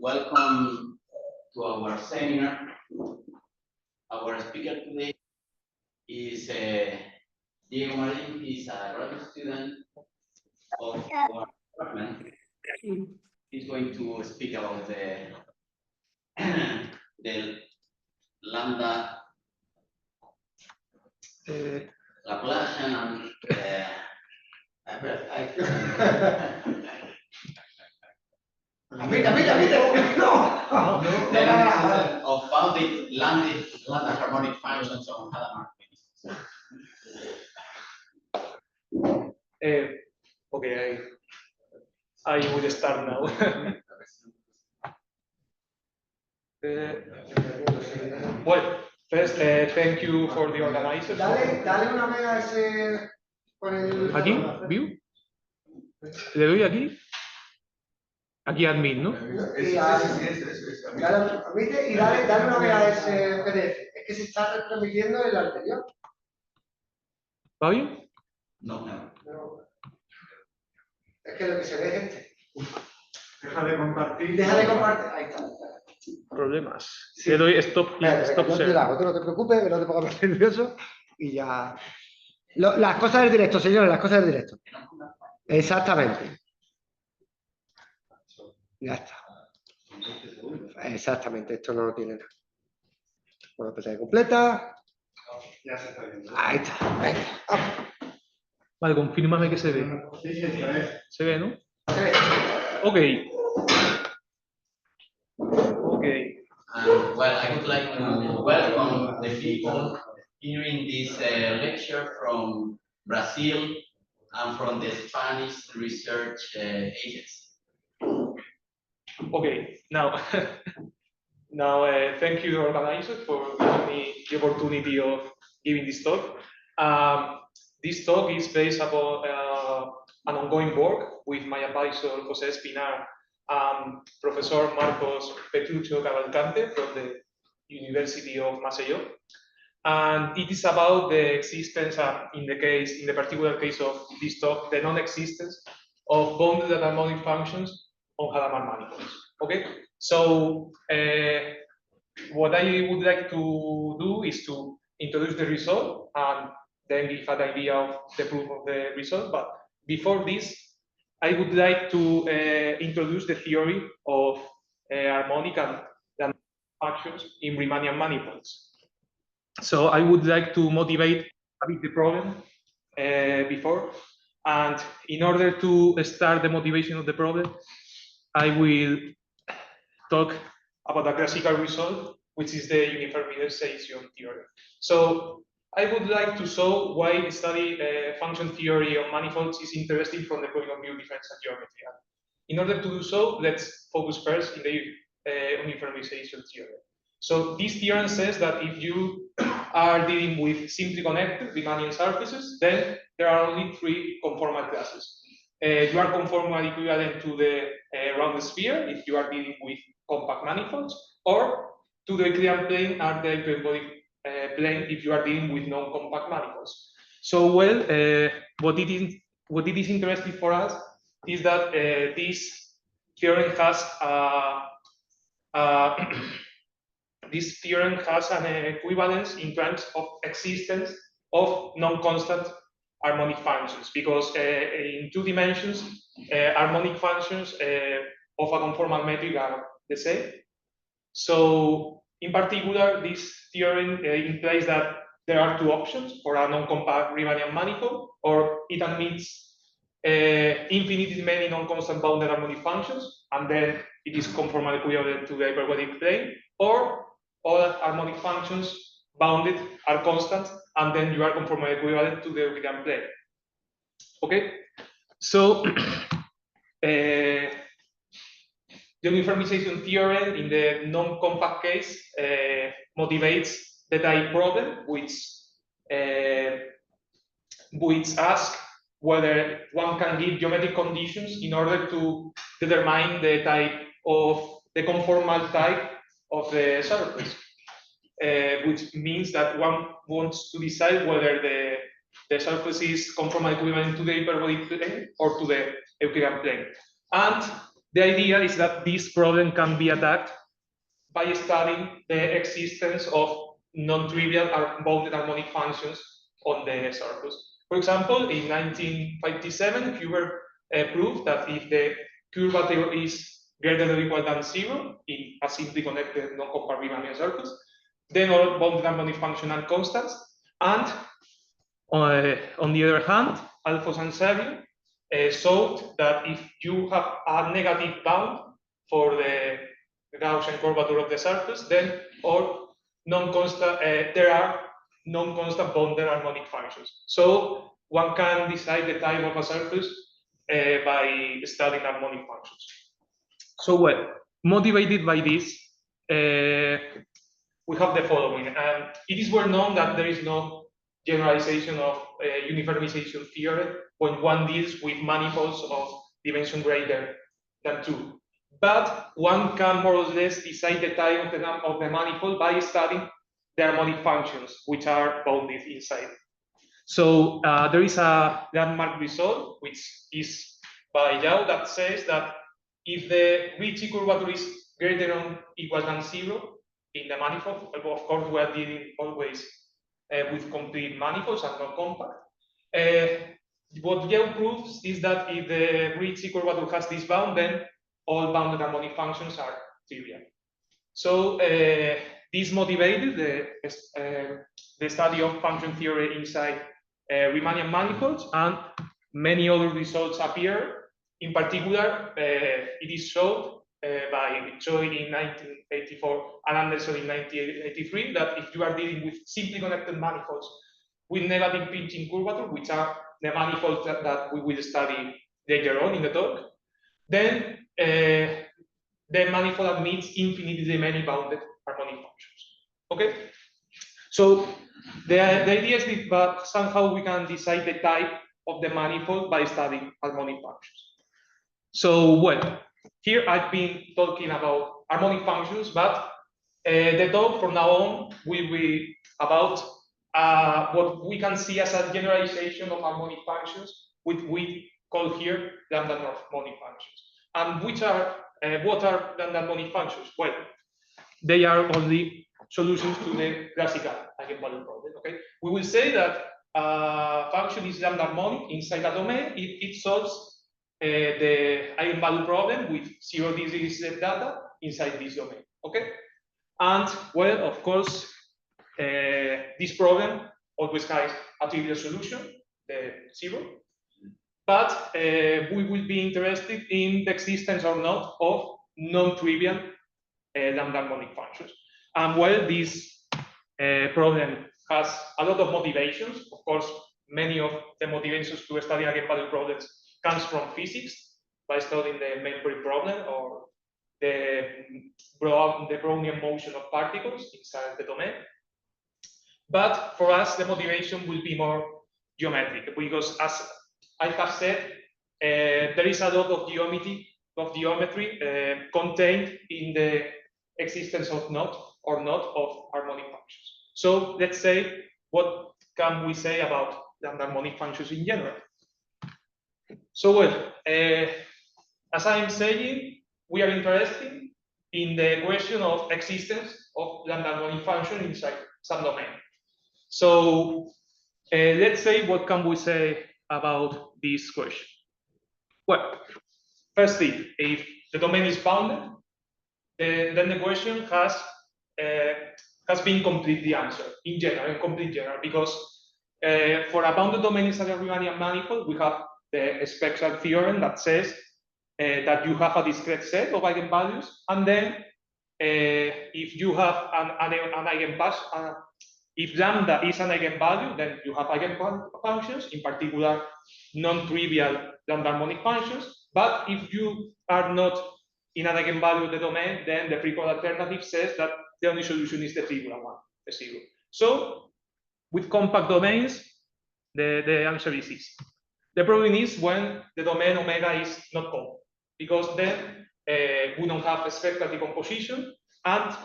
Welcome to our seminar. Our speaker today is Diego Marín. He's a graduate student of our department. He's going to speak about the lambda Laplacian and of bounded lambda-harmonic functions on Hadamard manifolds. Okay, I will start now. Well, first, thank you for the organizers. Dale una vez a ese por el. ¿Aquí? ¿View? ¿Le doy aquí? Aquí admit, ¿no? Y dale admite y dale una vez a ese PDF. Es que se está retransmitiendo el anterior. ¿Va bien? No. Es que lo que se ve es este. Deja de compartir. Deja de compartir. Ahí está. Problemas. Sí. Le doy stop share. Tú no te preocupes, que no te pongas más nervioso y ya. Las cosas del directo, señores, las cosas del directo. Exactamente. Ya está. Exactamente, esto no lo tiene nada. Bueno, pantalla completa. Ya se está viendo. Ahí está. Venga. Vale, confírmame que se ve. Sí, se ve. ¿Se ve, no? Sí. Ok. Well, I would like to welcome the people hearing this lecture from Brazil and from the Spanish Research Agency. Okay, now, thank you, organizers, for giving me the opportunity of giving this talk. This talk is based upon an ongoing work with my advisor, José Espinar, Professor Marcos Petruccio Cavalcante from the University of Maceió. And it is about the existence, in the particular case of this talk, the non-existence of bounded and harmonic functions on Hadamard manifolds. Okay, so what I would like to do is to introduce the result and then give an idea of the proof of the result. But before this, I would like to introduce the theory of harmonic and functions in Riemannian manifolds. So I would like to motivate a bit the problem before, and in order to start the motivation of the problem, I will talk about a classical result, which is the uniformization theory. So I would like to show why study function theory of manifolds is interesting from the point of view of differential geometry. In order to do so, let's focus first in the uniformization theory. So this theorem says that if you are dealing with simply connected Riemannian surfaces, then there are only three conformal classes. You are conformal equivalent to the round sphere if you are dealing with compact manifolds, or to the Euclidean plane and the hyperbolic plane if you are dealing with non-compact manifolds. So, well, what it is interesting for us is that this theorem has this theorem has an equivalence in terms of existence of non-constant harmonic functions, because in 2 dimensions, harmonic functions of a conformal metric are the same. So, in particular, this theorem implies that there are 2 options for a non-compact Riemannian manifold, or it admits infinitely many non-constant bounded harmonic functions, and then it is conformal equivalent to the hyperbolic plane, or all harmonic functions bounded are constant, and then you are conformal equivalent to the Euclidean plane. Okay, so the uniformization theorem in the non-compact case motivates the type problem, which asks whether one can give geometric conditions in order to determine the type of the conformal type of the surface, which means that one wants to decide whether the surface is conformal equivalent to the hyperbolic plane or to the Euclidean plane. And the idea is that this problem can be attacked by studying the existence of non-trivial bounded harmonic functions on the surface. For example, in 1957, Huber proved that if the curvature is greater than or equal than 0 in a simply connected non-compact Riemannian surface, then all bounded harmonic functions are constants. And on the other hand, Alphonse and Xavier showed that if you have a negative bound for the Gaussian curvature of the surface, then all non-constant there are non-constant bounded harmonic functions. So one can decide the type of a surface by studying harmonic functions. So well, motivated by this, we have the following. And it is well known that there is no generalization of uniformization theory when one deals with manifolds of dimension greater than 2. But one can more or less decide the type of the manifold by studying the harmonic functions, which are bounded inside. So there is a landmark result, which is by Yao, that says that if the Ricci curvature is greater than or equal than 0 in the manifold, of course we are dealing always with complete manifolds and not compact. What Yao proves is that if the Ricci curvature has this bound, then all bounded harmonic functions are trivial. So this motivated the study of function theory inside Riemannian manifolds, and many other results appear. In particular, it is shown by Choi in 1984 and Anderson in 1983 that if you are dealing with simply connected manifolds with negative pinching curvature, which are the manifolds that we will study later on in the talk, then the manifold admits infinitely many bounded harmonic functions. Okay? So the idea is that somehow we can decide the type of the manifold by studying harmonic functions. So, well, here I've been talking about harmonic functions, but the talk from now on will be about what we can see as a generalization of harmonic functions, which we call here lambda harmonic functions. And what are lambda harmonic functions? Well, they are only solutions to the classical eigenvalue problem. Okay, we will say that a function is lambda harmonic inside a domain if it solves the eigenvalue problem with 0 degrees data inside this domain. Okay, and well, of course, this problem always has a trivial solution, the 0. But we will be interested in the existence or not of non-trivial lambda harmonic functions. And well, this problem has a lot of motivations. Of course, many of the motivations to study eigenvalue problems comes from physics by studying the main-free problem or the Brownian motion of particles inside the domain. But for us, the motivation will be more geometric because, as I have said, there is a lot of geometry contained in the existence of not of harmonic functions. So let's say, what can we say about lambda harmonic functions in general? So well, as I'm saying, we are interested in the question of existence of lambda harmonic function inside some domain. So let's say, what can we say about this question? Well, firstly, if the domain is bounded, then the question has been completely answered in general, because for a bounded domain inside a Riemannian manifold, we have the spectral theorem that says that you have a discrete set of eigenvalues, and then if you have an eigenvalue, if lambda is an eigenvalue, then you have eigenfunctions, in particular non-trivial lambda harmonic functions. But if you are not in an eigenvalue of the domain, then the frequent alternative says that the only solution is the trivial one, the 0. So with compact domains, the answer is easy. The problem is when the domain omega is not compact, because then we don't have a spectral decomposition, and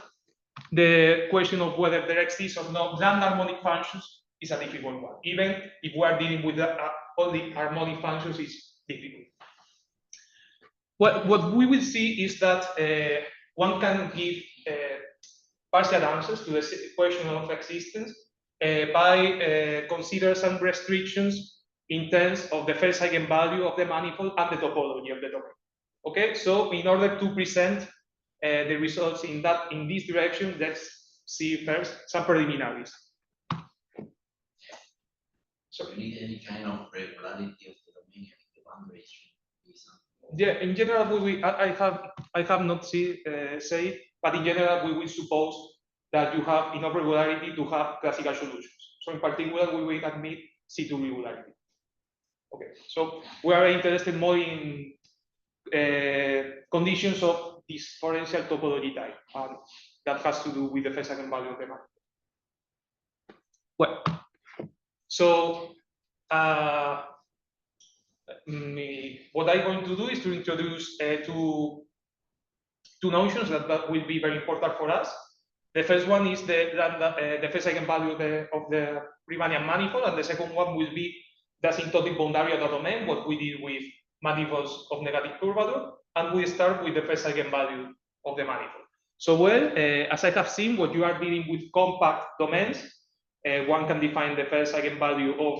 the question of whether there exists or not lambda harmonic functions is a difficult one. Even if we are dealing with only harmonic functions, is difficult. what we will see is that one can give partial answers to the question of existence by consider some restrictions in terms of the first eigenvalue of the manifold and the topology of the domain. Okay, so in order to present the results in this direction, let's see first some preliminaries. So you need any kind of regularity of the domain and the boundaries. Yeah, in general, I have not said, but in general, we will suppose that you have enough regularity to have classical solutions. So in particular, we will admit C2 regularity. Okay, so we are interested more in conditions of differential topology type, that has to do with the first eigenvalue of the manifold. Well, so what I'm going to do is to introduce two notions that will be very important for us. The first one is the first eigenvalue of the Riemannian manifold, and the second one will be the asymptotic boundary of the domain, what we did with manifolds of negative curvature, and we start with the first eigenvalue of the manifold. So, well, as I have seen, when you are dealing with compact domains, one can define the first eigenvalue of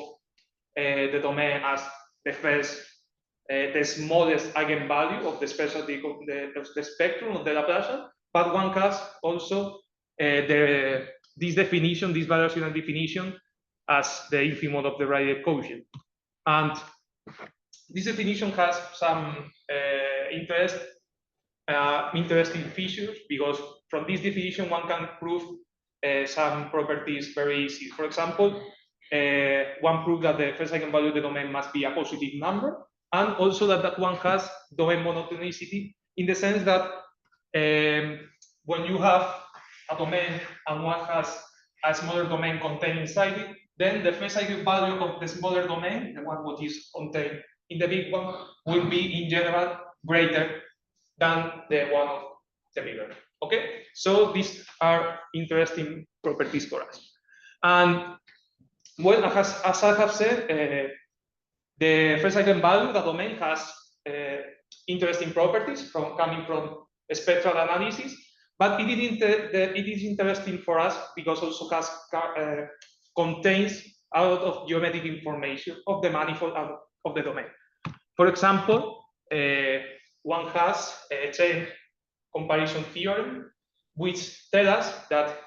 the domain as the smallest eigenvalue of the spectrum of the Laplacian, but one has also this variational definition as the infimode of the Rayleigh quotient. And this definition has some interesting features, because from this definition one can prove some properties very easy. For example, one proved that the first eigenvalue of the domain must be a positive number, and also that one has domain monotonicity, in the sense that when you have a domain and one has a smaller domain contained inside it, then the first eigenvalue of the smaller domain, the one what is contained in the big one, will be in general greater than the one of the bigger. Okay, so these are interesting properties for us. And well, as I have said, the first eigenvalue, the domain, has interesting properties coming from spectral analysis, but it is interesting for us because also contains a lot of geometric information of the manifold and of the domain. For example, one has a chain comparison theorem, which tells us that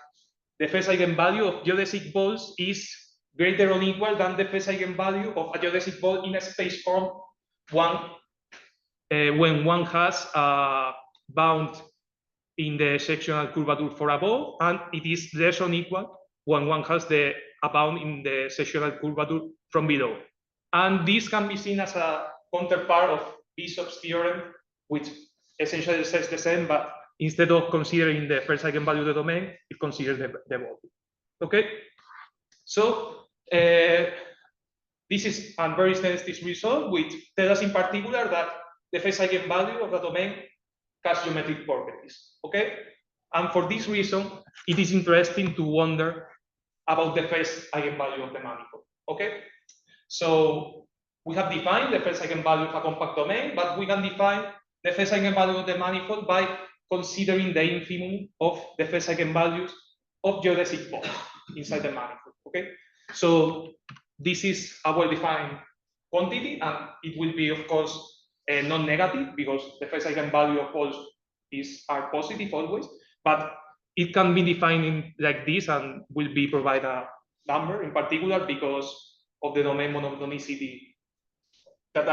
the first eigenvalue of geodesic balls is greater or equal than the first eigenvalue of a geodesic ball in a space form when one has a bound in the sectional curvature for a ball, and it is less or equal when one has a bound in the sectional curvature from below. And this can be seen as a counterpart of Bishop's theorem, which essentially says the same, but instead of considering the first eigenvalue of the domain, it considers the ball. Okay, so this is a very sensitive result, which tells us in particular that the first eigenvalue of the domain has geometric properties. Okay, and for this reason, it is interesting to wonder about the first eigenvalue of the manifold. Okay, so we have defined the first eigenvalue of a compact domain, but we can define the first eigenvalue of the manifold by considering the infimum of the first eigenvalues of geodesic balls inside the manifold. Okay, so this is a well-defined quantity, and it will be, of course, non-negative, because the first eigenvalue of balls are positive always, but it can be defined like this and will be provide a number in particular because of the domain monotonicity that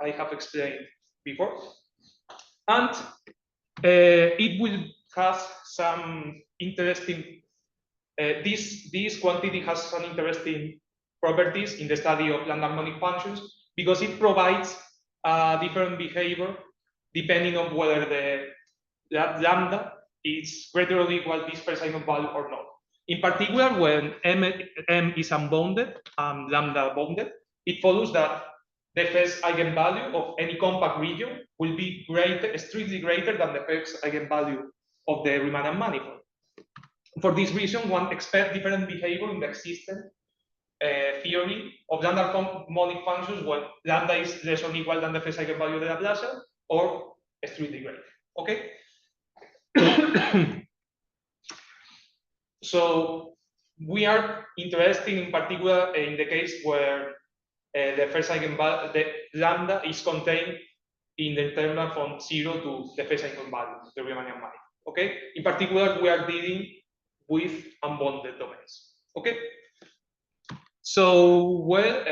I have explained before. And it will have some interesting, this quantity has some interesting properties in the study of λ-harmonic functions, because it provides a different behavior depending on whether the lambda is greater or equal this first eigenvalue or not. In particular, when M is unbounded and lambda bounded, it follows that the first eigenvalue of any compact region will be strictly greater than the first eigenvalue of the Riemannian manifold. For this reason, one expects different behavior in the existent theory of λ-harmonic functions when lambda is less or equal than the first eigenvalue of the Laplacian, or extremely great. Okay. So we are interested in particular in the case where the first eigenvalue, the lambda is contained in the interval from 0 to the first eigenvalue, the Riemannian manifold. Okay. In particular, we are dealing with unbounded domains. Okay. So, well,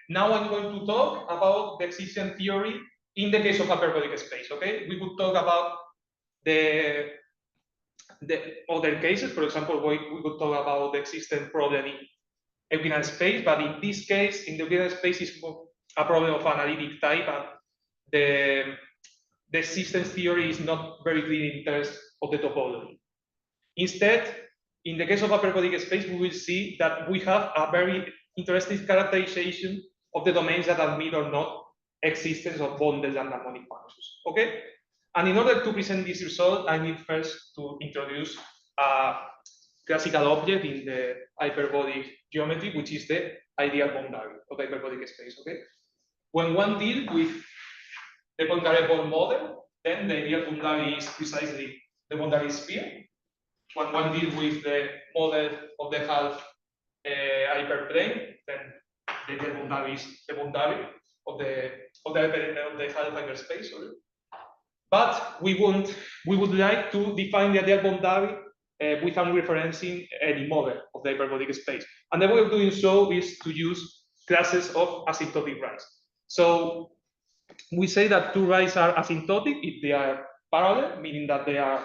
now I'm going to talk about the existence theory in the case of a periodic space. Okay, we could talk about the other cases. For example, we could talk about the existence problem in Euclidean space, but in this case, in the Euclidean space, is a problem of analytic type, and the existence theory is not very clear in terms of the topology. Instead, in the case of a periodic space, we will see that we have a very interesting characterization of the domains that admit or not existence of bounded and harmonic functions. Okay? And in order to present this result, I need first to introduce a classical object in the hyperbolic geometry, which is the ideal boundary of the hyperbolic space. Okay? When one deals with the boundary model, then the ideal boundary is precisely the boundary sphere. When one deals with the model of the half hyperplane, then the ideal boundary is the boundary of the half hyperspace. Sorry. But we would like to define the ideal boundary without referencing any model of the hyperbolic space. And the way of doing so is to use classes of asymptotic rays. So we say that two rays are asymptotic if they are parallel, meaning that they are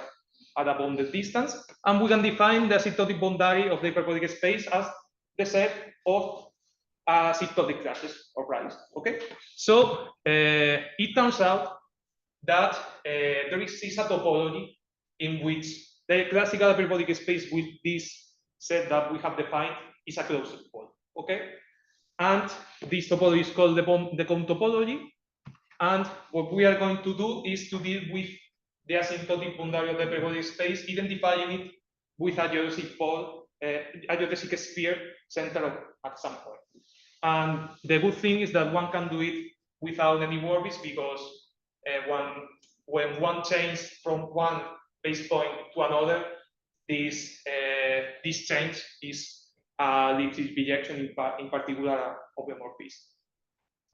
at a bounded distance, and we can define the asymptotic boundary of the hyperbolic space as the set of asymptotic classes of rays. Okay, so it turns out that there exists a topology in which the classical hyperbolic space with this set that we have defined is a closed pole. Okay, and this topology is called the cone topology. And what we are going to do is to deal with the asymptotic boundary of the hyperbolic space, identifying it with a geodesic pole, a geodesic sphere centered at some point. And the good thing is that one can do it without any worries, because when one changes from one base point to another, this change is a Lipschitz bijection, in particular homomorphism.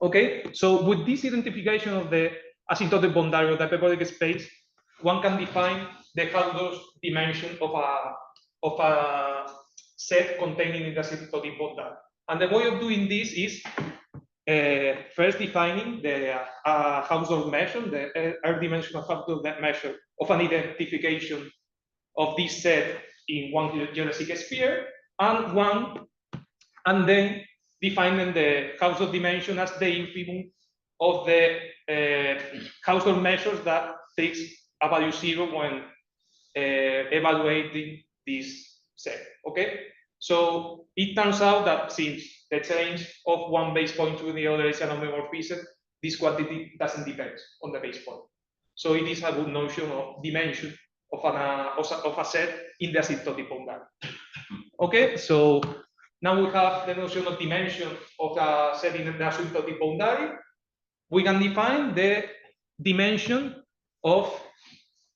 Okay, so with this identification of the asymptotic boundary of the hyperbolic space, one can define the Hausdorff dimension of a set containing in the asymptotic boundary. And the way of doing this is first defining the Hausdorff measure, the R-dimensional Hausdorff measure of an identification of this set in one geodesic sphere, and then defining the Hausdorff dimension as the infimum of the Hausdorff measures that takes a value 0 when evaluating this set. Okay, so it turns out that since the change of one base point to the other is an homomorphism, this quantity doesn't depend on the base point. So it is a good notion of dimension of a set in the asymptotic boundary. Okay, so now we have the notion of dimension of a set in the asymptotic boundary. We can define the dimension of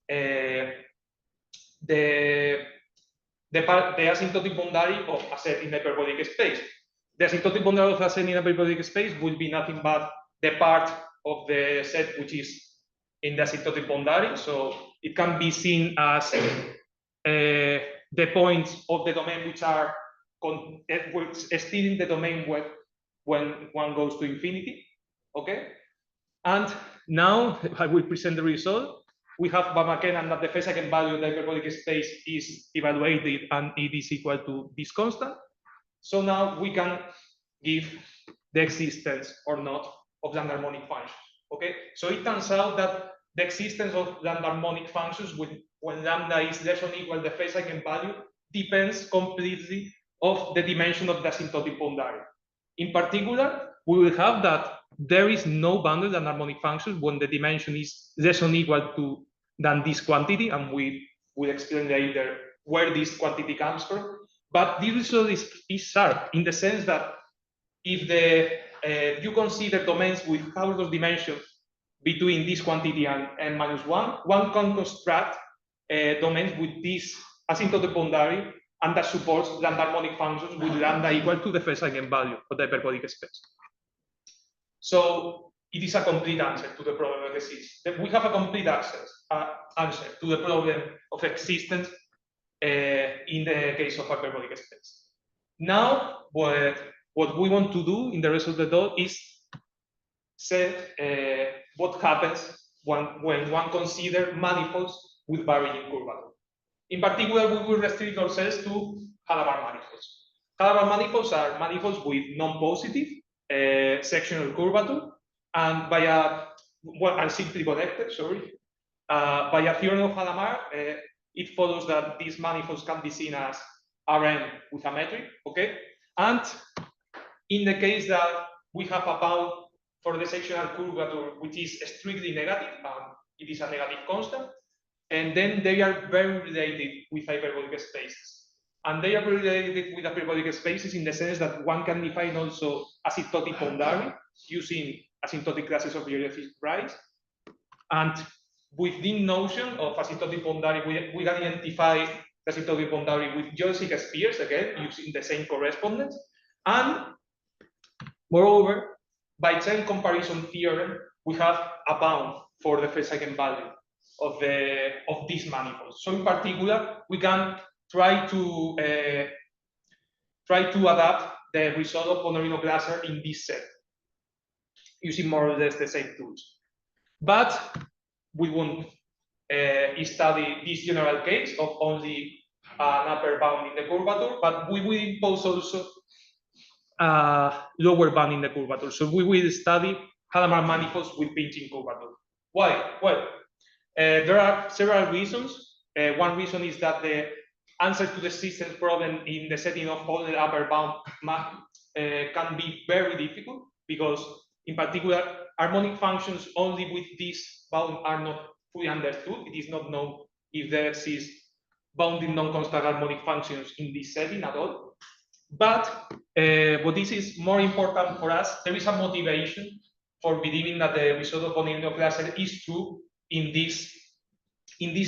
the asymptotic boundary of a set in the hyperbolic space. The asymptotic boundary of a set in a hyperbolic space will be nothing but the part of the set which is in the asymptotic boundary. So it can be seen as the points of the domain which are still in the domain when one goes to infinity. Okay, and now I will present the result. We have by McKenna that the first eigenvalue of the hyperbolic space is evaluated and it is equal to this constant. So now we can give the existence or not of λ-harmonic functions. Okay, so it turns out that the existence of λ-harmonic functions when lambda is less or equal to the first eigenvalue depends completely of the dimension of the asymptotic boundary. In particular, we will have that there is no bounded λ-harmonic function when the dimension is less or equal than this quantity, and we will explain later where this quantity comes from. But this result is sharp in the sense that if you consider domains with Hausdorff dimensions between this quantity and n-1, one can construct domains with this asymptotic boundary, and that supports λ-harmonic functions with lambda equal to the first eigenvalue of the hyperbolic space. So it is a complete answer to the problem of existence. We have a complete answer to the problem of existence in the case of hyperbolic space. Now, what we want to do in the rest of the talk is set what happens when one considers manifolds with varying curvature. In particular, we will restrict ourselves to Hadamard manifolds. Hadamard manifolds are manifolds with non-positive sectional curvature, and by and simply connected, by a theorem of Hadamard, it follows that these manifolds can be seen as Rn with a metric, okay? And in the case that we have a bound for the sectional curvature which is strictly negative, it is a negative constant, and then they are very related with hyperbolic spaces. And they are related with hyperbolic spaces in the sense that one can define also asymptotic boundary using asymptotic classes of geodesic price. And with this notion of asymptotic boundary, we can identify the asymptotic boundary with geodesic spheres, again, using the same correspondence. And moreover, by chain comparison theorem, we have a bound for the first eigenvalue of these manifolds. So in particular, we can try to adapt the result of Bonorino cluster in this set using more or less the same tools. But we won't study this general case of only an upper bound in the curvature, but we will impose also a lower bound in the curvature. So we will study Hadamard manifolds with pinching curvature. Why? Well, there are several reasons. One reason is that the answer to the system problem in the setting of all the upper bound can be very difficult, because in particular, harmonic functions only with this bound are not fully understood. It is not known if there exist bounded non-constant harmonic functions in this setting at all. But what this is more important for us, there is a motivation for believing that the result of Bonorino cluster is true in this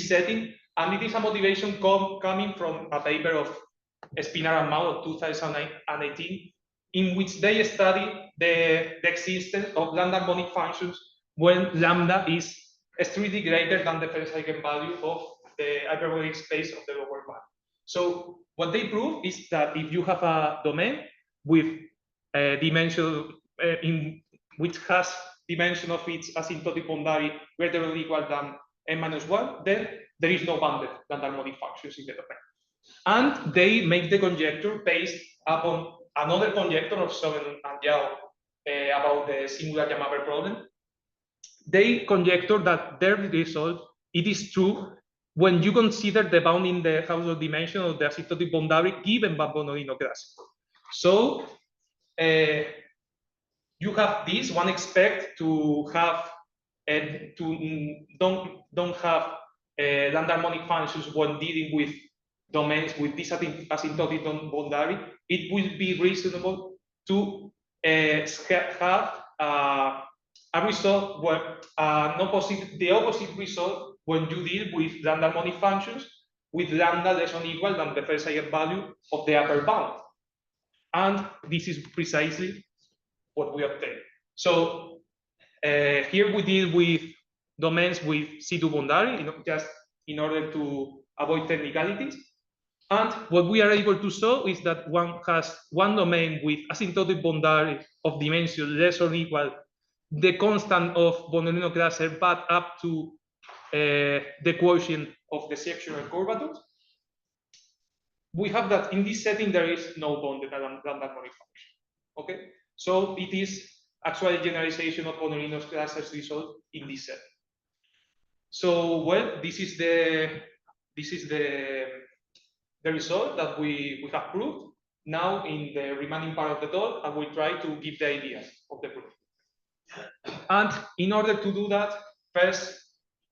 setting, and it is a motivation coming from a paper of Spinar and Mao of 2018, in which they study the existence of lambda harmonic functions when lambda is strictly greater than the first eigenvalue of the hyperbolic space of the lower bound. So what they prove is that if you have a domain with a dimension which has dimension of its asymptotic boundary greater or equal than n-1, then there is no bounded lambda harmonic functions in the domain. And they make the conjecture based upon another conjecture of Soben and Yao about the singular Yamaber problem. They conjecture that their result, it is true when you consider the bound in the Hausdorff dimension of the asymptotic boundary given by Bonorino cluster. So you have this, one expect to have don't have lambda harmonic functions when dealing with domains with this asymptotic boundary. It will be reasonable to have a result where the opposite result when you deal with lambda harmonic functions with lambda less or equal than the first eigenvalue of the upper bound. And this is precisely what we obtain. So here we deal with domains with C2 boundary, just in order to avoid technicalities. And what we are able to show is that one has one domain with asymptotic boundary of dimension less or equal the constant of Bonorino cluster, but up to the quotient of the sectional curvatures. We have that in this setting there is no bounded lambda harmonic function. Okay, so it is actually a generalization of Bonorino's cluster's result in this setting. So well, this is the result that we have proved. Now in the remaining part of the talk, I will try to give the ideas of the proof. And in order to do that, first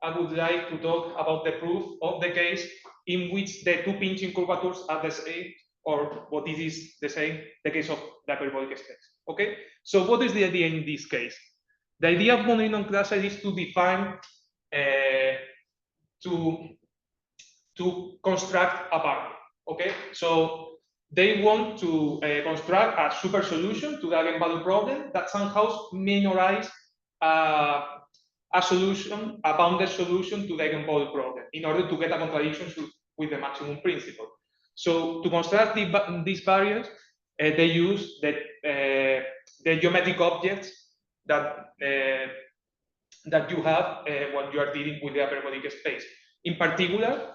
I would like to talk about the proof of the case in which the two pinching curvatures are the same, or what it is the same, the case of the hyperbolic space. Okay, so what is the idea in this case? The idea of mononomial classes is to define, to construct a barrier. Okay, so they want to construct a super solution to the eigenvalue problem that somehow minorize a solution, a bounded solution to the eigenvalue problem in order to get a contradiction with the maximum principle. So to construct these barriers, they use the geometric objects that you have when you are dealing with the hyperbolic space. In particular,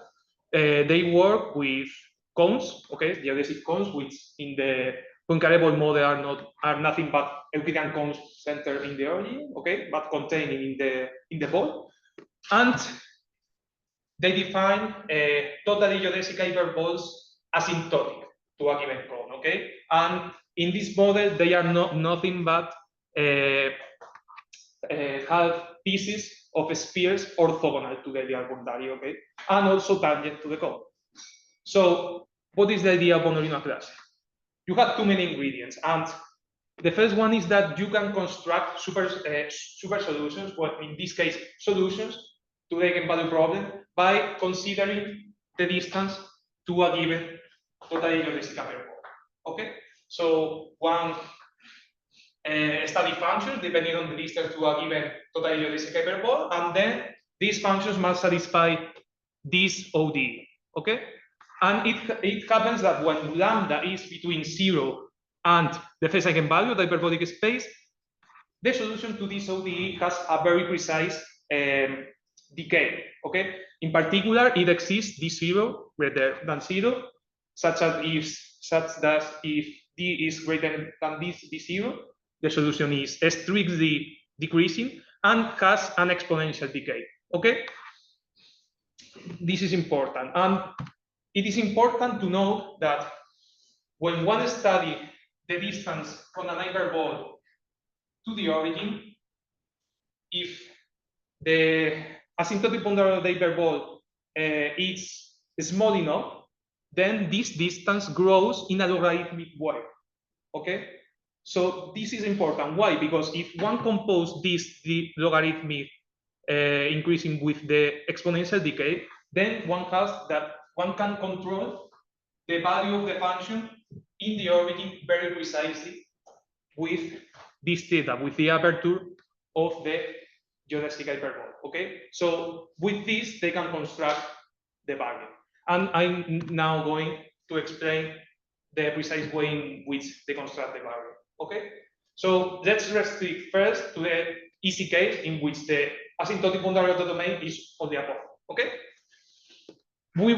they work with cones, okay, geodesic cones, which in the Poincaré model are nothing but Euclidean cones centered in the origin, okay, but containing in the ball, and they define totally geodesic hyperbols asymptotic to a given cone, okay, and in this model they are nothing but have pieces of spheres orthogonal to the ideal boundary, okay, and also tangent to the cone. So what is the idea of mononomial class? You have too many ingredients, and the first one is that you can construct super solutions, well, in this case, solutions to the eigenvalue problem by considering the distance to a given totally geodesic hyperbole. Okay, so one study functions depending on the distance to a given totally geodesic hyperbole, and then these functions must satisfy this ODE. Okay, and it happens that when lambda is between 0 and the first eigenvalue of the hyperbolic space, the solution to this ODE has a very precise decay. Okay, in particular, it exists d0 greater than 0, such that if d is greater than this d0, the solution is strictly decreasing and has an exponential decay. Okay, this is important, and it is important to note that when one studies the distance from an hyperbole to the origin, if the asymptotic boundary of the hyperbole is small enough, then this distance grows in a logarithmic way. Okay, so this is important. Why? Because if one composes the logarithmic increasing with the exponential decay, then one can control the value of the function in the origin very precisely with this theta, with the aperture of the geodesic hyperbole. Okay, so with this they can construct the barrier, and I'm now going to explain the precise way in which they construct the barrier. Okay, so let's restrict first to the easy case in which the asymptotic boundary of the domain is only a point. Okay, we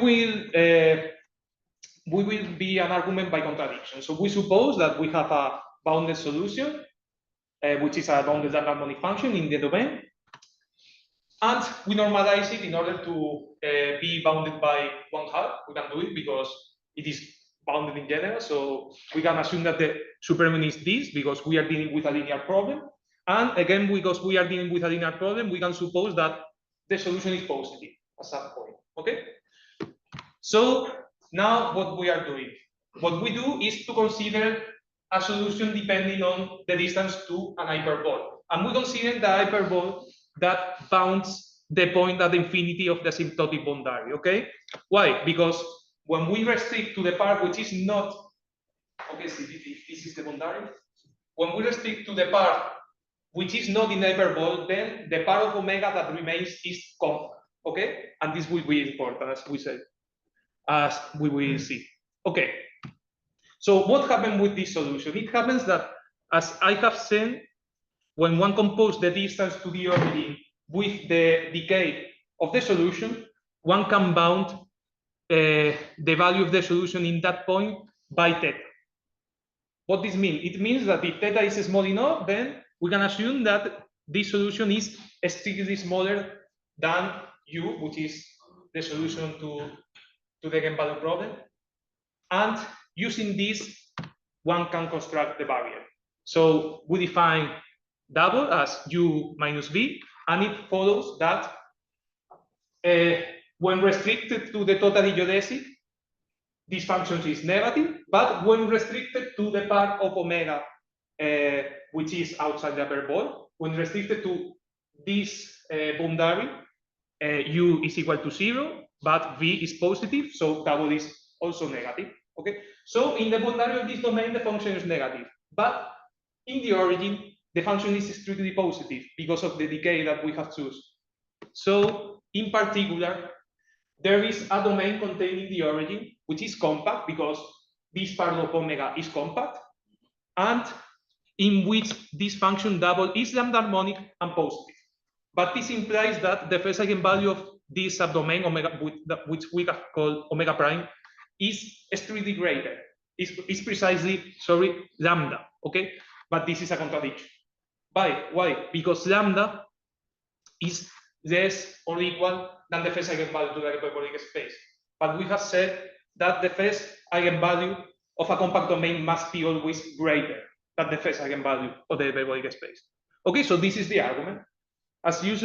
will be an argument by contradiction. So we suppose that we have a bounded solution, which is a bounded λ-harmonic function in the domain, and we normalize it in order to be bounded by 1/2. We can do it because it is bounded in general. So we can assume that the supermon is this because we are dealing with a linear problem. And again, because we are dealing with a linear problem, we can suppose that the solution is positive at some point. Okay? So now what we are doing, what we do is to consider a solution depending on the distance to an hyperbole. And we consider the hyperbole that bounds the point at the infinity of the asymptotic boundary. Okay? Why? Because when we restrict to the part which is not, okay, see, this is the boundary. When we restrict to the part which is not in hyperbole, then the part of omega that remains is constant. Okay? And this will be important, as we said, as we will see. Okay. So what happened with this solution? It happens that, as I have said, when one composes the distance to the origin with the decay of the solution, one can bound the value of the solution in that point by theta. What this means? It means that if theta is small enough, then we can assume that this solution is strictly smaller than u, which is the solution to the eigenvalue problem. And using this, one can construct the barrier. So we define double as u minus v, and it follows that when restricted to the totally geodesic, this function is negative, but when restricted to the part of omega which is outside the hyperbole, when restricted to this boundary, u is equal to 0, but v is positive, so w is also negative. Okay, so in the boundary of this domain, the function is negative, but in the origin, the function is strictly positive because of the decay that we have chosen. So in particular, there is a domain containing the origin, which is compact because this part of omega is compact, and in which this function double is λ-harmonic and positive. But this implies that the first eigenvalue of this subdomain omega, which we have called omega prime, is strictly greater. Is precisely, sorry, lambda. Okay, but this is a contradiction. Why? Because lambda is less or equal than the first eigenvalue to the hyperbolic space. But we have said that the first eigenvalue of a compact domain must be always greater than the first eigenvalue of the hyperbolic space. Okay, so this is the argument. As you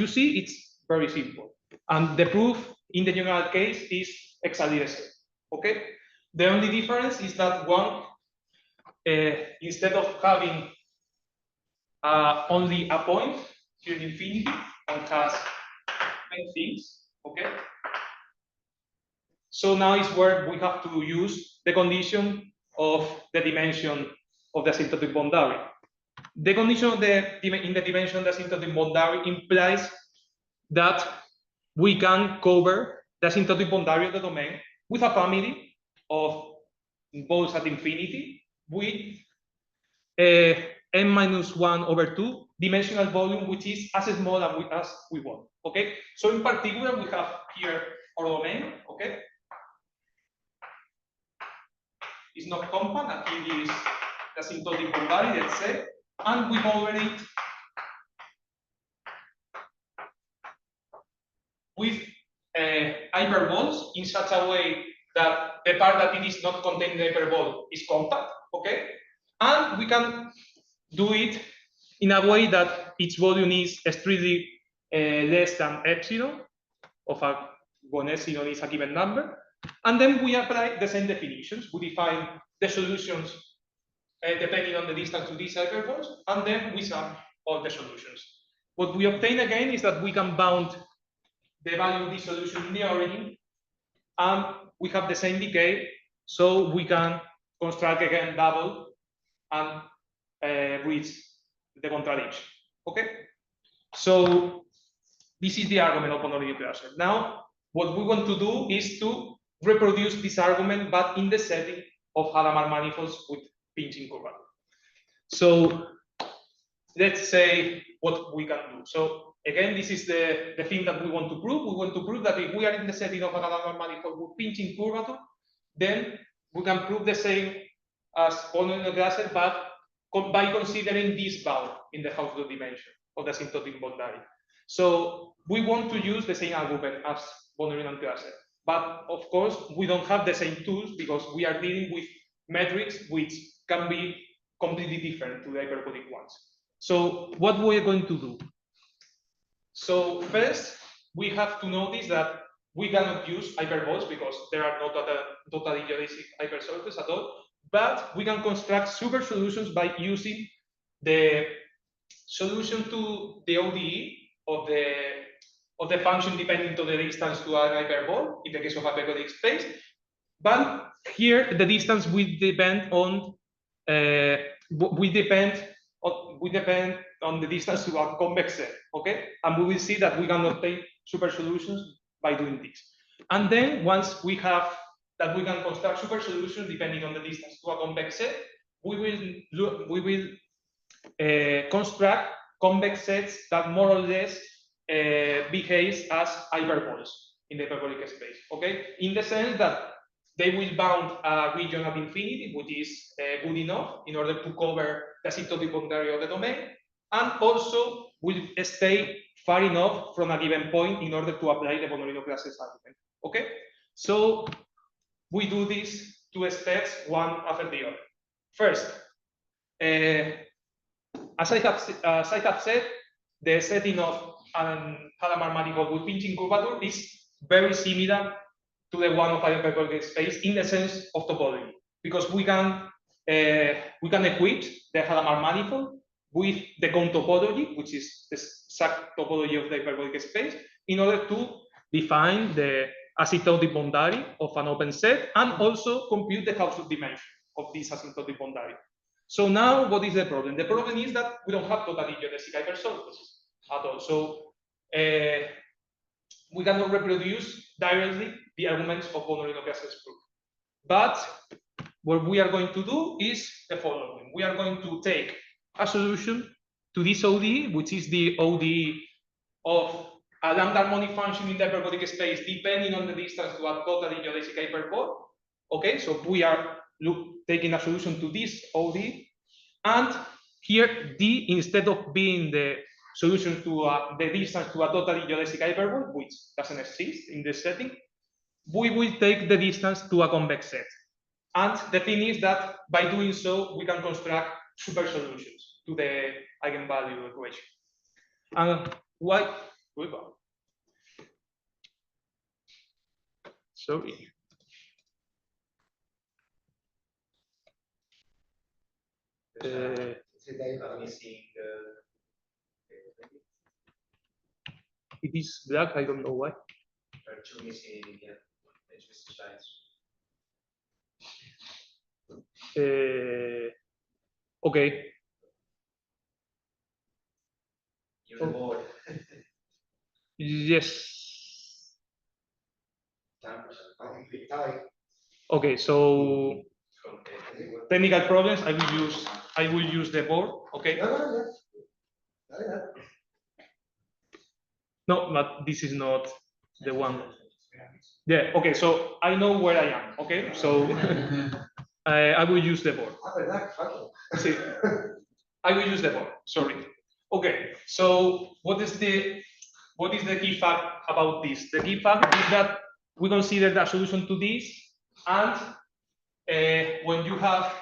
see, it's very simple. And the proof in the general case is exactly the same. Okay, the only difference is that one, instead of having only a point here in infinity, one has many things. Okay, so now is where we have to use the condition of the dimension of the asymptotic boundary. The condition of in the dimension of the asymptotic boundary implies that we can cover the asymptotic boundary of the domain with a family of balls at infinity with n-1/2 dimensional volume, which is as small as we want. Okay, so in particular, we have here our domain. Okay, it's not compact, and here is the asymptotic boundary, let's say, and we cover it with hyperballs in such a way that the part that it is not contained in the hyperball is compact. Okay, and we can do it in a way that its volume is strictly less than epsilon when epsilon is a given number, and then we apply the same definitions. We define the solutions depending on the distance to these hyperballs, and then we sum all the solutions. What we obtain again is that we can bound the value of this solution in the origin, and we have the same decay, so we can construct again double and reach the contradiction. Okay, so this is the argument of mononuclear set. Now, what we want to do is to reproduce this argument, but in the setting of Hadamard manifolds with pinching curvature. So let's say what we can do. So again, this is the thing that we want to prove. We want to prove that if we are in the setting of a Hadamard manifold with pinching curvature, then we can prove the same as mononuclear set, but by considering this bound in the Hausdorff dimension of the asymptotic boundary. So we want to use the same argument as mononuclear set, but of course we don't have the same tools because we are dealing with metrics which can be completely different to the hyperbolic ones. So what we're going to do? So first, we have to notice that we cannot use hyperballs because there are no totally geodesic hypersurfaces at all, but we can construct super solutions by using the solution to the ODE of the function depending to the distance to an hyperball in the case of a periodic space. But here the distance will depend on the distance to a convex set. Okay, and we will see that we can obtain super solutions by doing this. And then once we have that we can construct super solutions depending on the distance to a convex set, we will construct convex sets that more or less behaves as hyperballs in the hyperbolic space. Okay, in the sense that they will bound a region at infinity, which is good enough in order to cover the asymptotic boundary of the domain, and also will stay far enough from a given point in order to apply the mononuclear set argument. Okay, so we do these two steps one after the other. First, as I have said, the setting of Hadamard manifold with pinching curvature is very similar to the one of a hyperbolic space in the sense of topology, because we can equate the Hadamard manifold with the cone topology, which is the exact topology of the hyperbolic space, in order to define the asymptotic boundary of an open set and also compute the causal dimension of this asymptotic boundary. So now what is the problem? The problem is that we don't have total geodesic hypersurfaces at all. So we cannot reproduce directly the arguments of Bonorin-Piasec's proof. But what we are going to do is the following. We are going to take a solution to this ODE, which is the ODE of a lambda harmonic function in the hyperbolic space depending on the distance to a totally geodesic hyperbole. Okay, so we are taking a solution to this ODE, and here D, instead of being the solution to the distance to a totally geodesic hyperbole, which doesn't exist in this setting, we will take the distance to a convex set. And the thing is that by doing so, we can construct super solutions to the eigenvalue equation. And why? Sorry. It is black, I don't know why. Okay. Yes. Okay, so technical problems. I will use the board. Okay. No, but this is not the one. Yeah. Okay. So I know where I am. Okay. So I will use the board. See, I will use the board. Sorry. Okay. So what is the key fact about this? The key fact is that we consider the solution to this, and when you have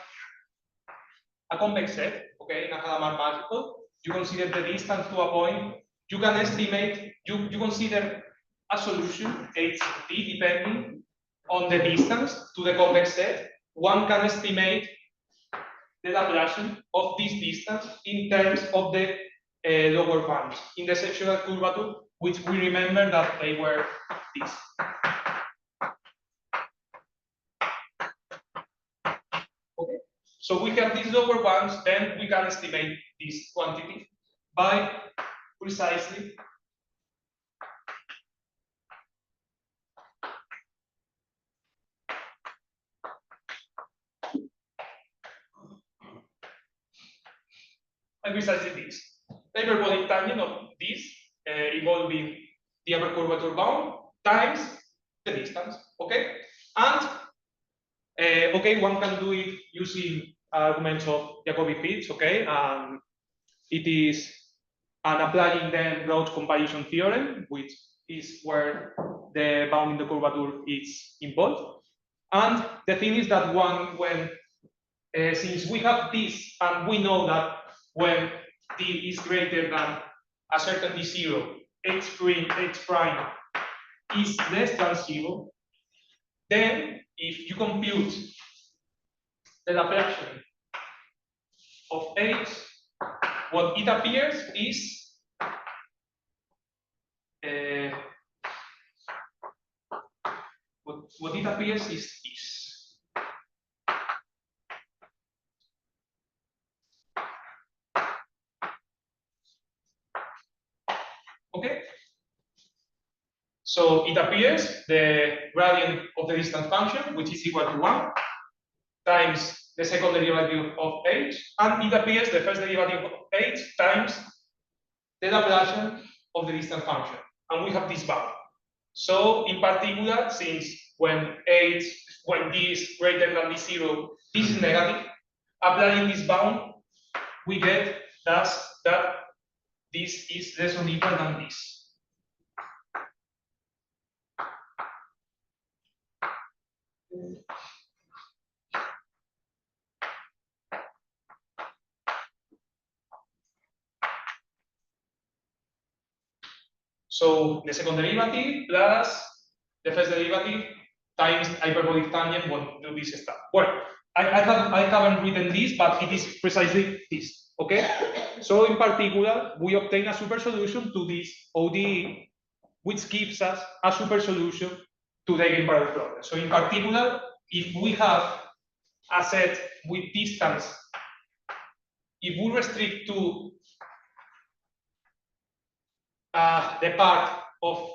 a convex set, okay, in a Hadamard manifold, you consider the distance to a point. You can estimate. You consider a solution HD depending on the distance to the convex set. One can estimate the Laplacian of this distance in terms of the lower bounds in the sectional curvature, which we remember that they were this. Okay. So we have these lower bounds, then we can estimate this quantity by precisely this. The hyperbolic tangent of this involving the upper curvature bound times the distance. Okay, and okay, one can do it using arguments of Jacobi fields. Okay, it is and applying the Rhodes comparison theorem, which is where the bound in the curvature is involved. And the thing is that since we have this and we know that when d is greater than a certain d0, h prime is less than 0, then if you compute the Laplacian of h, what it appears is what it appears is this. Okay, so it appears the gradient of the distance function, which is equal to 1, times the second derivative of h, and it appears the first derivative of h times the Laplacian of the distance function, and we have this bound. So in particular, since when d is greater than d0, this is negative, applying this bound, we get thus that this is less or equal than this. So the second derivative plus the first derivative times hyperbolic tangent will do this stuff. Well, I haven't written this, but it is precisely this. Okay, so in particular, we obtain a super solution to this ODE, which gives us a super solution to the eigenvalue problem. So in particular, if we have a set with distance, if we restrict to the part of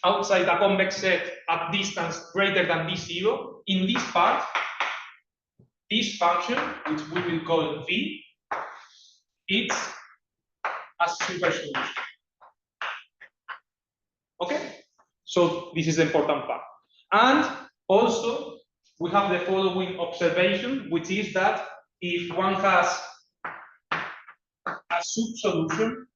outside the convex set at distance greater than d0, in this part, this function, which we will call v, it's a super solution. Okay, so this is the important part. And also, we have the following observation, which is that if one has a sub-solution,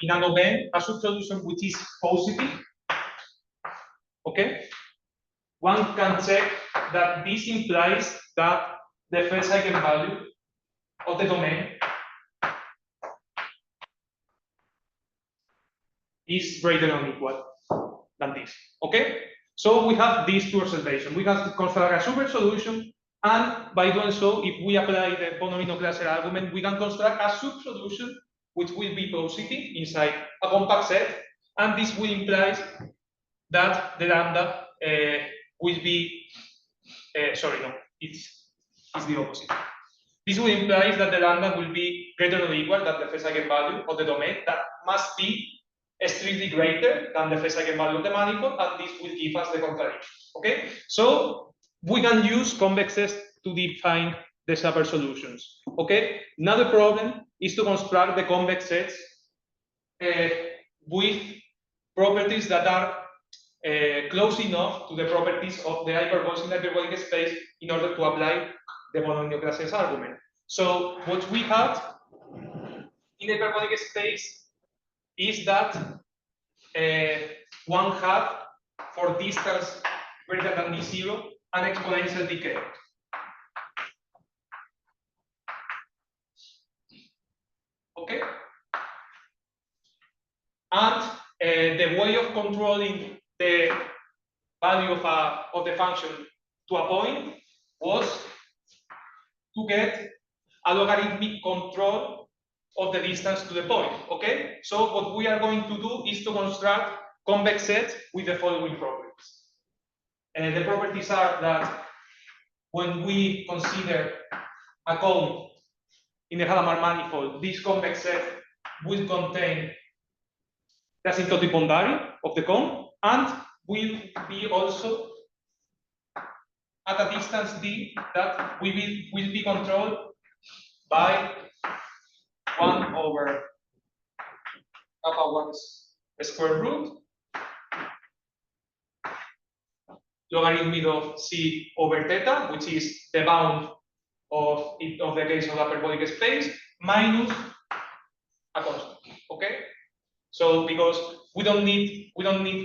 in a domain, a sub-solution which is positive, okay, one can check that this implies that the first eigenvalue of the domain is greater than or equal than this. Okay? So we have these two observations. We have to construct a super solution, and by doing so, if we apply the polynomial argument, we can construct a sub solution which will be positive inside a compact set, and this will imply that the lambda will be it's the opposite. This will imply that the lambda will be greater than or equal than the first eigenvalue of the domain that must be strictly greater than the first eigenvalue of the manifold, and this will give us the contradiction. Okay, so we can use convexes to define the super solutions. Okay, now the problem is to construct the convex sets with properties that are close enough to the properties of the hyperbolas in the hyperbolic space in order to apply the monomial classes argument. So what we have in the hyperbolic space is that one half for distance greater than d0 an exponential decay. Okay? And the way of controlling the value of the function to a point was to get a logarithmic control of the distance to the point. Okay? So what we are going to do is to construct convex sets with the following properties. The properties are that when we consider a cone in the Hadamard manifold, this convex set will contain the asymptotic boundary of the cone and will be also at a distance d that will be controlled by 1 over kappa 1's square root logarithm of c over theta, which is the bound of the case of the hyperbolic space, minus a constant. Okay, so because we don't need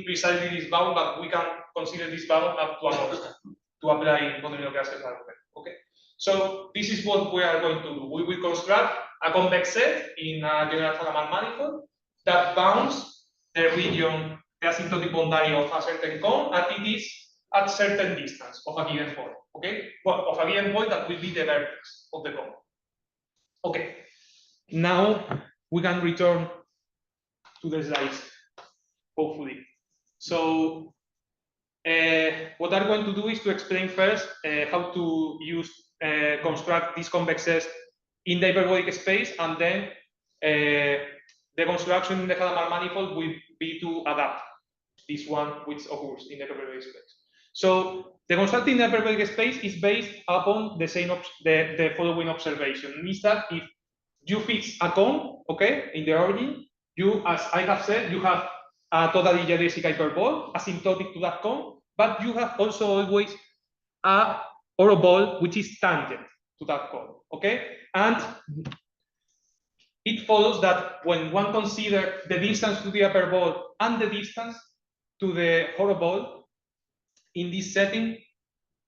precisely this bound, but we can consider this bound up to a constant to apply monomial classes argument. Okay, so this is what we are going to do. We will construct a convex set in a general Hadamard manifold that bounds the region, the asymptotic boundary of a certain cone, and it is at certain distance of a given point. Okay, well, of a given point that will be the vertex of the cone. Okay, now we can return to the slides, hopefully. So what I'm going to do is to explain first how to use construct these convexes in the hyperbolic space, and then the construction in the Hadamard manifold will be to adapt this one which occurs in the hyperbolic space. So the construct in the hyperbolic space is based upon the same the following observation. It means that if you fix a cone, okay, in the origin, you, as I have said, you have a totally geodesic hyperbole asymptotic to that cone, but you have also always a orobole which is tangent to that cone. Okay, and it follows that when one considers the distance to the hyperbole and the distance to the orobole, in this setting,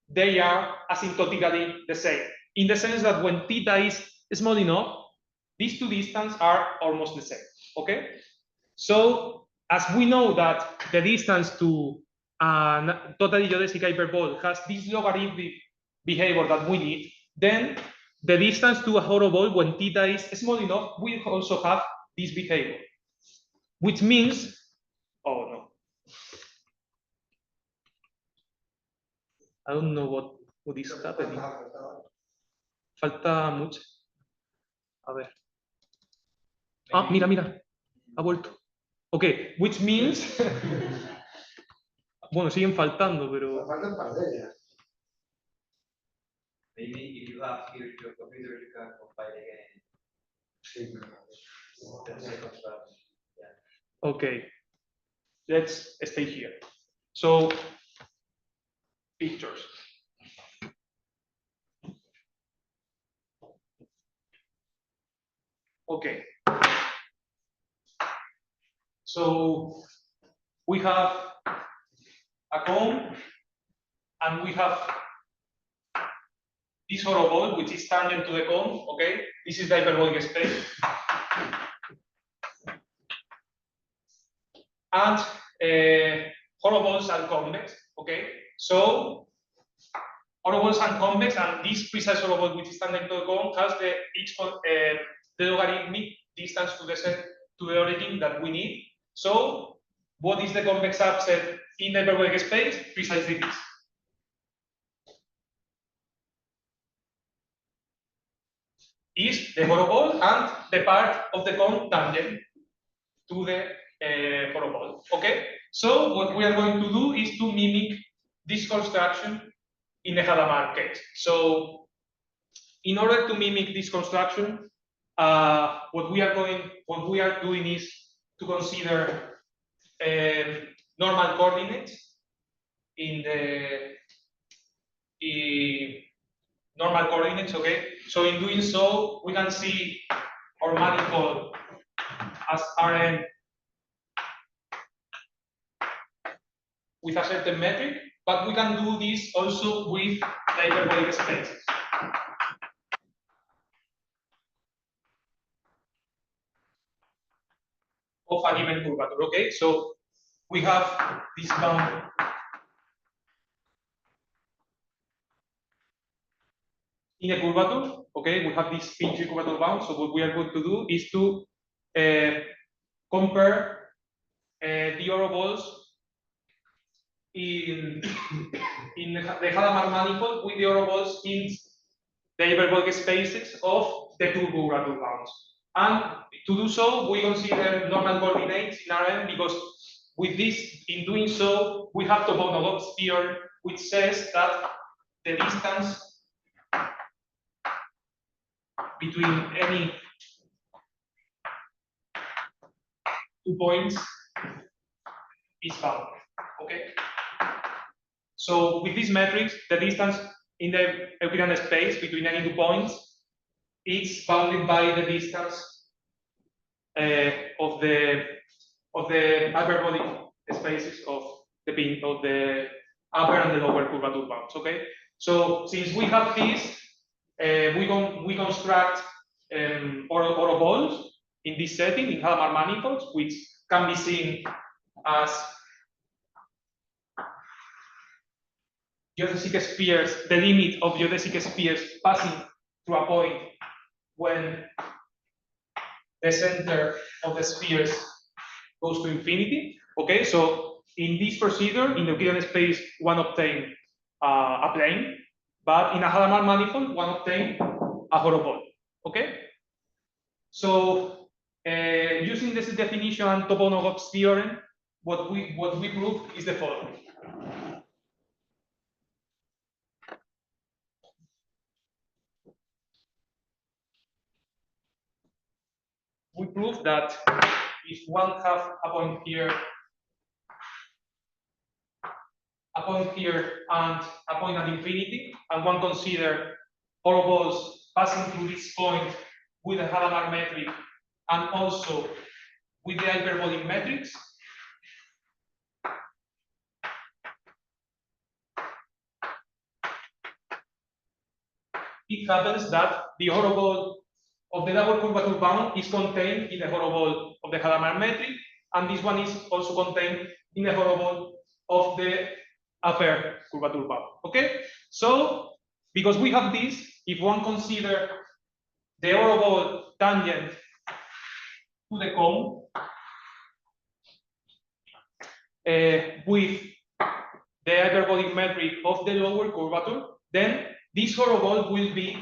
they are asymptotically the same, in the sense that when theta is small enough, these two distances are almost the same. Okay, so as we know that the distance to a totally geodesic hyperbole has this logarithmic behavior that we need, then the distance to a horoball when theta is small enough will also have this behavior, which means, oh no, I don't know what is happening. Falta mucho. A ver. Ah, mira, mira, ha vuelto. Okay, which means, bueno, siguen faltando, pero. Faltan un par de ellas. Maybe if you have here your computer, you can compile again. Sí. The second one. Okay, let's stay here. So, pictures. Okay. So, we have a cone, and we have this horoball, which is tangent to the cone, okay? This is the hyperbolic space. And horoballs are convex, okay? So, horoballs are convex, and this precise horoball, which is tangent to the cone, has the logarithmic distance to the origin that we need. So, what is the convex subset in the hyperbolic space? Precisely this. Is the horoball and the part of the cone tangent to the horoball. Okay, so what we are going to do is to mimic this construction in the Hadamard case. So in order to mimic this construction, what we are doing is to consider normal coordinates in the normal coordinates, okay? So in doing so, we can see our manifold as Rn with a certain metric, but we can do this also with the hyperbolic spaces. Of a given curvature, okay? So we have this bound in a curvature, okay? We have this P3 curvature bound. So what we are going to do is to compare the horoballs in the Hadamard manifold with the horoballs in the hyperbolic spaces of the two curvature bounds. And to do so, we consider normal coordinates in Rn, because with this, in doing so, we have Toponogov's theorem, which says that the distance between any two points is bounded. Okay. So with this matrix, the distance in the Euclidean space between any 2 points is bounded by the distance of the hyperbolic spaces of the upper and the lower curvature bounds. Okay. So since we have this, we construct horoballs in this setting in Hadamard manifolds, which can be seen as geodesic spheres, the limit of geodesic spheres passing through a point when the center of the spheres goes to infinity. Okay, so in this procedure, in the Euclidean space, one obtains a plane, but in a Hadamard manifold, one obtains a horoball. Okay, so using this definition and Toponogov's theorem, what we prove is the following. We prove that if one have a point here, and a point at infinity, and one consider horoballs passing through this point with a Hadamard metric and also with the hyperbolic metrics, it happens that the horoball of the double curvature bound is contained in the horoball of the Hadamard metric, and this one is also contained in the horoball of the upper curvature bar. Okay, so because we have this, if one consider the horoball tangent to the cone with the hyperbolic metric of the lower curvature, then this horoball will be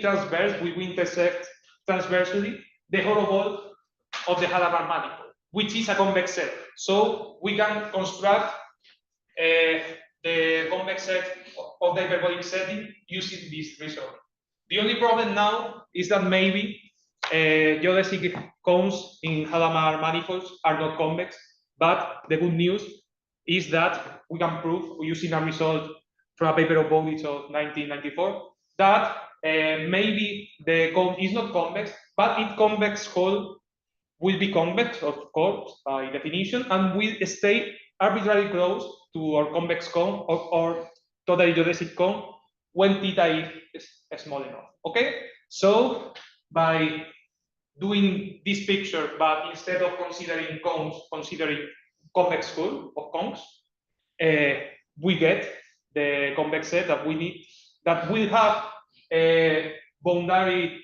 transverse, will intersect transversely the horoball of the Hadamard manifold, which is a convex set. So we can construct the convex set of the hyperbolic setting using this result. The only problem now is that maybe geodesic cones in Hadamard manifolds are not convex, but the good news is that we can prove using a result from a paper of Bowditch of 1994 that maybe the cone is not convex, but its convex hull will be convex, of course, by definition, and will stay arbitrarily close to our convex cone or totally geodesic cone when theta is small enough. Okay, so by doing this picture, but instead of considering cones, considering convex hull of cones, we get the convex set that we need, that will have a boundary.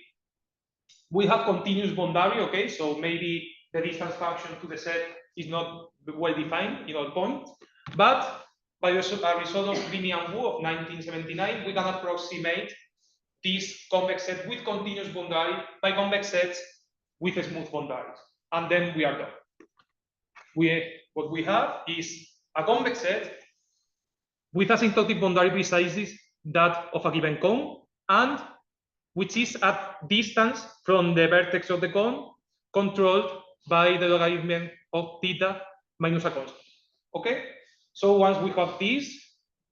We have continuous boundary, okay? So maybe the distance function to the set is not well defined in all points, but by a result of Vimy and Wu of 1979, we can approximate this convex set with continuous boundary by convex sets with smooth boundaries, and then we are done. What we have is a convex set with asymptotic boundary precisely that of a given cone, and which is at distance from the vertex of the cone, controlled by the logarithm of theta minus a constant. Okay, so once we have this,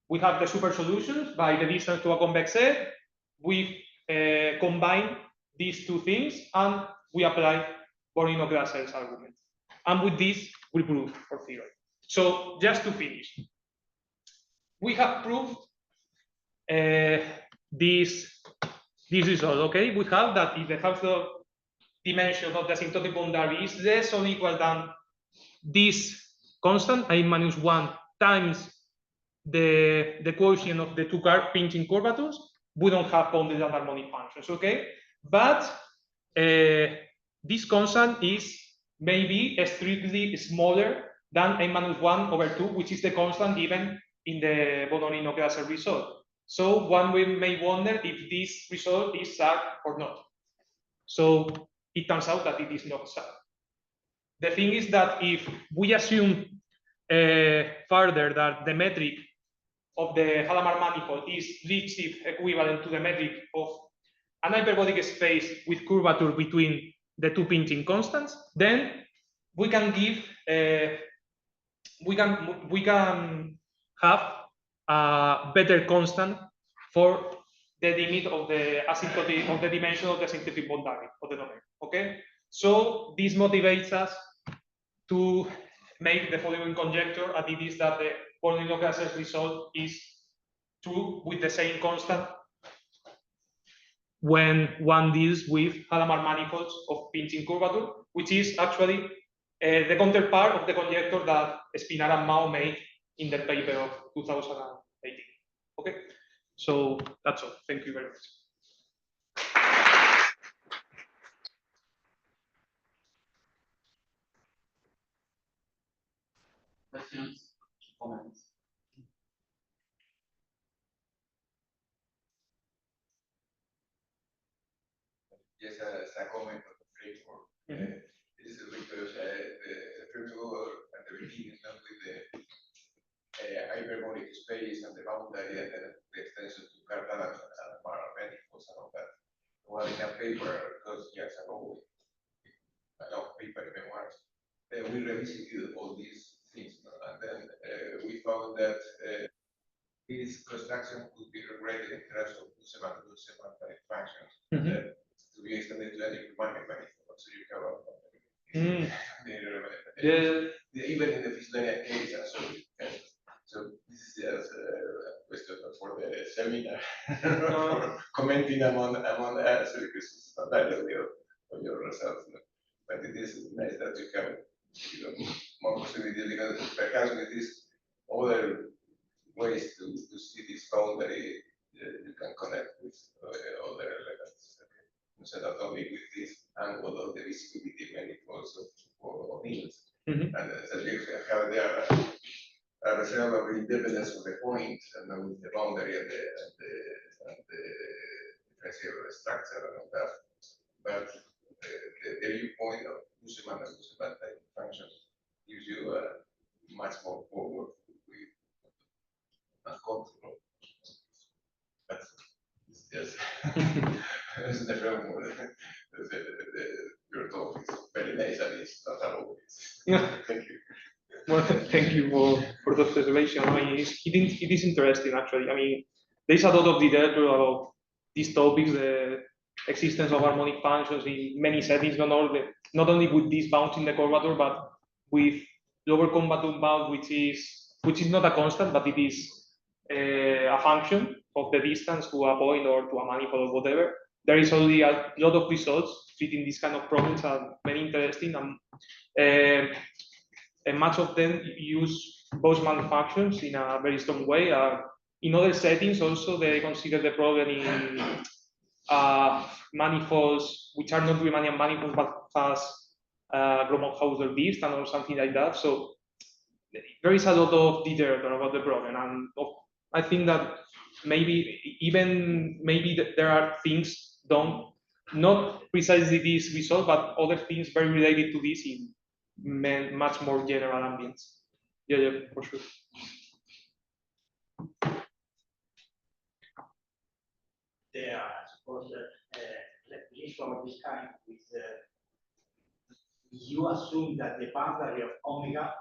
we have the super solutions by the distance to a convex set. We combine these two things and we apply Born-Grassel's argument. And with this, we prove our theory. So just to finish, we have proved this result. Okay, we have that if the Hausdorff dimension of the asymptotic boundary is less or equal than this constant I minus 1 times the quotient of the two pinching curvatures, we don't have bounded and harmonic functions. Okay, but this constant is maybe strictly smaller than I minus 1 over 2, which is the constant given in the Bonollino-Grassel result. So one may wonder if this result is sad or not. So it turns out that it is not sad. The thing is that if we assume further that the metric of the Hadamard manifold is Lipschitz equivalent to the metric of an hyperbolic space with curvature between the two pinching constants, then we can give we can have a better constant for the limit of the asymptotic of the dimension of the asymptotic boundary of the domain. Okay, so this motivates us to make the following conjecture, and it is that the Born-Grassel's result is true with the same constant when one deals with Hadamard manifolds of pinching curvature, which is actually the counterpart of the conjecture that Spinar and Mao made in the paper of 2018. Okay, so that's all. Thank you very much. Questions, comments? Yes, as a comment on the framework. This is because the framework at the beginning is not with the hyperbolic space and the boundary and the extension to Cartana and manifolds and all that. Well, in a paper, those years ago, a lot of paper memoirs, we revisited all these things, and then we found that this construction could be regretted in terms of semantic functions to be extended to any manifold. So you have even in the Fishlenian case, and so this is just a question for the seminar, for commenting among us, because it's not directly on your results. but it is nice that you have, you know, more possibilities because perhaps with these other ways to see this boundary, you can connect with other elements. So not only with this angle of the visibility manifolds of fields, and as you have there a reserve of independence of the point and then with the boundary and the differential structure and all that. But the viewpoint of Guzman and Guzman type functions gives you much more power with control. But it's just it's the framework. Your talk is very nice and it's not always. Thank you. Well, thank you for the observation. I mean, it is interesting actually. I mean, there's a lot of literature about these topics, the existence of harmonic functions in many settings, not only with these bounds in the curvature, but with lower convolution bound, which is not a constant, but it is a function of the distance to a point or to a manifold or whatever. There is already a lot of results treating these kind of problems and very interesting. And much of them use Boltzmann functions in a very strong way. In other settings, also they consider the problem in manifolds which are not Riemannian manifolds but has Gromov-Hausdorff distance or something like that. So there is a lot of literature about the problem, and I think that maybe there are things done, not precisely this result, but other things very related to this in much more general ambience. Yeah, for sure. There are, I suppose, definition of this kind with you assume that the boundary of omega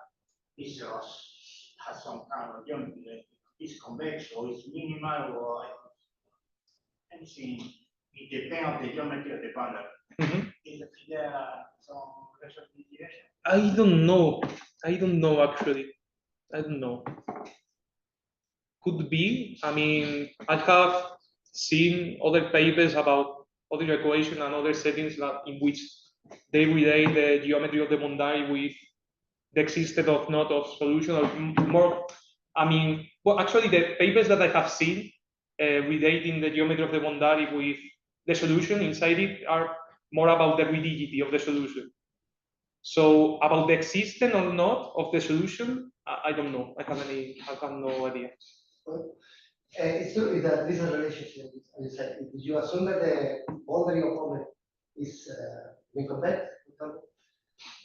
is has some kind of geometry, is convex or is minimal or anything. It depends on the geometry of the boundary. Is there some representation? I don't know. Actually. I don't know. Could be. I mean, I have seen other papers about other equations and other settings in which they relate the geometry of the boundary with the existence of not of solution or more. I mean, well, actually, the papers that I have seen relating the geometry of the boundary with the solution inside it are more about the rigidity of the solution. So about the existence or not of the solution, I don't know. I have no idea. It's true that this is a relationship. As you said, if you assume that the boundary of omega is incomplete,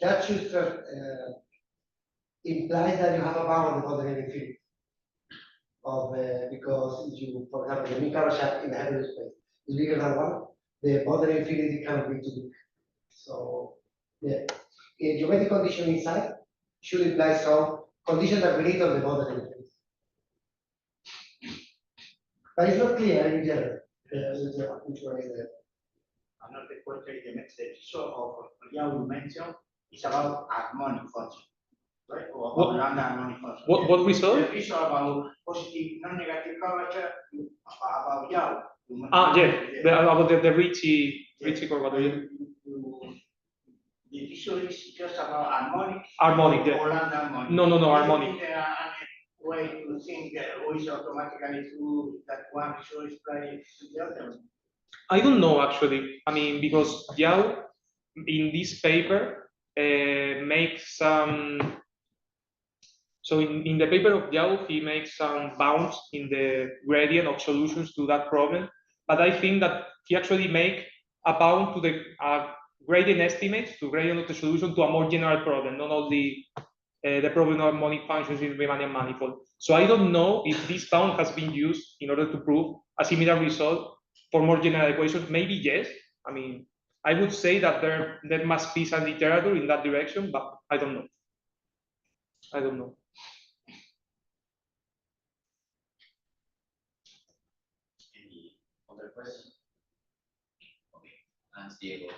that should implies that you have a bound on the boundary of infinity. Because if you, for example, the mean curvature shaft in the Hebrew space is bigger than 1, the boundary infinity cannot be too big. So the geometric condition inside should imply some condition that we need on the boundary infinity. But it's not clear in general which one is the. Another question, the feature of Liao you mentioned is about harmonic function, right? Or What- lambda harmonic function. What result? The feature about positive non-negative curvature about Liao. About the Ricci curvature. The feature is just about harmonic. Harmonic, yeah. Or lambda harmonic. No, harmonic. Is there any way to think that always automatically true that one feature is playing to the other? I don't know actually. I mean, because Yao in this paper makes some. So in the paper of Yao, he makes some bounds in the gradient of solutions to that problem. But I think that he actually make a bound to the gradient estimates to gradient of the solution to a more general problem, not only the problem of harmonic functions in Riemannian manifold. So I don't know if this bound has been used in order to prove a similar result for more general equations. Maybe yes. I mean, I would say that there must be some literature in that direction, but I don't know. Any other questions? Okay, and Diego.